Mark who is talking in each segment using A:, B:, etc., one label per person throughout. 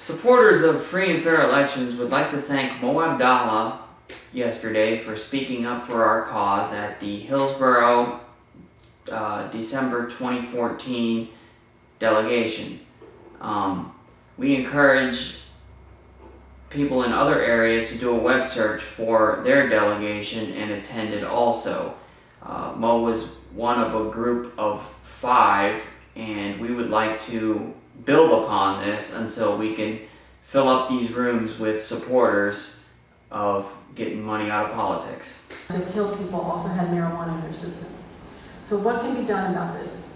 A: Supporters of free and fair elections would like to thank Mo Abdallah yesterday for speaking up for our cause at the Hillsborough December 2014 delegation. We encourage people in other areas to do a web search for their delegation and attended also. Mo was one of a group of 5, and we would like to build upon this until we can fill up these rooms with supporters of getting money out of politics.
B: The killed people also had marijuana in their system. So what can be done about this?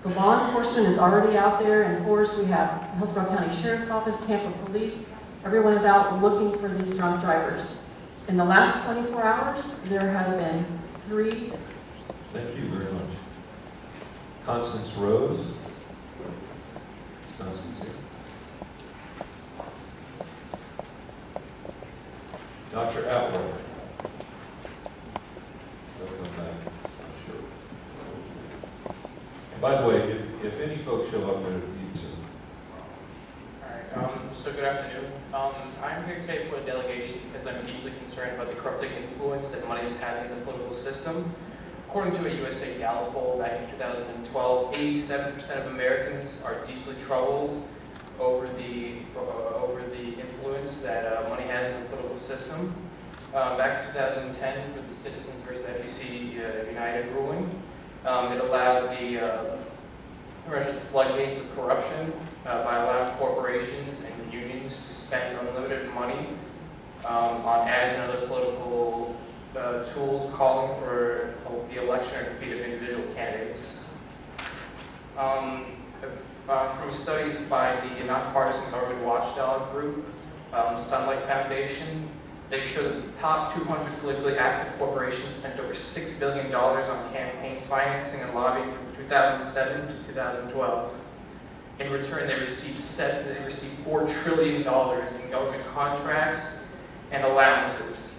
B: The law enforcement is already out there in force. We have Hillsborough County Sheriff's Office, Tampa Police. Everyone is out looking for these drunk drivers. In the last 24 hours, there have been 3.
C: Thank you very much. Constance Rose. Constance here. Dr. Atwater. They'll come back, I'm sure. And by the way, if any folks show up, there need to.
D: Alright, so good afternoon. I'm here today for a delegation because I'm deeply concerned about the corrupting influence that money is having in the political system. According to a USA Gallup poll back in 2012, 87% of Americans are deeply troubled over the influence that money has in the political system. Back in 2010, with the Citizens versus FEC United ruling, it allowed the floodgates of corruption by allowing corporations and unions to spend unlimited money on ads and other political tools calling for the election or defeat of individual candidates. From a study by the nonpartisan government watchdog group, Sunlight Foundation, they show that the top 200 politically active corporations spent over $6 billion on campaign financing and lobbying from 2007 to 2012. In return, they received $4 trillion in government contracts and allowances.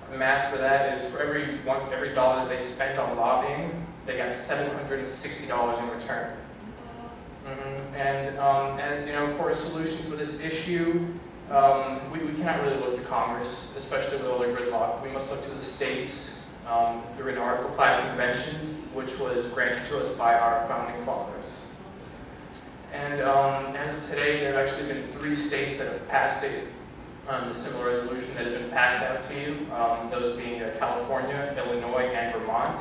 D: The math for that is for every dollar they spent on lobbying, they got $760 in return. And as you know, for a solution for this issue, we cannot really look to Congress, especially with all the gridlock. We must look to the states through an Article 5 convention, which was granted to us by our founding fathers. And as of today, there have actually been 3 states that have passed a similar resolution that has been passed out to you, those being California, Illinois, and Vermont.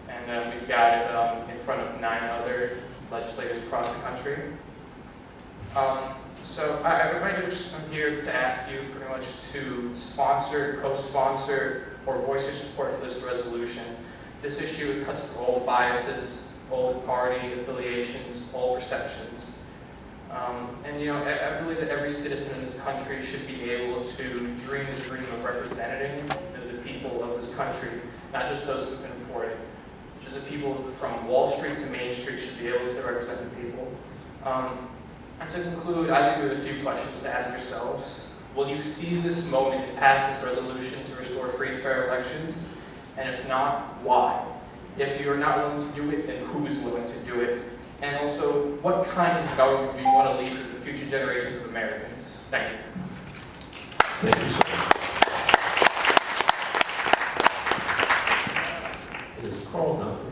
D: And we've got it in front of 9 other legislators across the country. So I'm here to ask you pretty much to sponsor, co-sponsor, or voice your support for this resolution. This issue cuts through all biases, all party affiliations, all perceptions. And you know, I believe that every citizen in this country should be able to dream the dream of representing the people of this country, not just those who can afford it. The people from Wall Street to Main Street should be able to represent the people. And to conclude, I think we have a few questions to ask yourselves. Will you seize this moment to pass this resolution to restore free and fair elections? And if not, why? If you are not willing to do it, then who is willing to do it? And also, what kind of government do you want to leave for the future generations of Americans? Thank you.
C: Thank you, sir.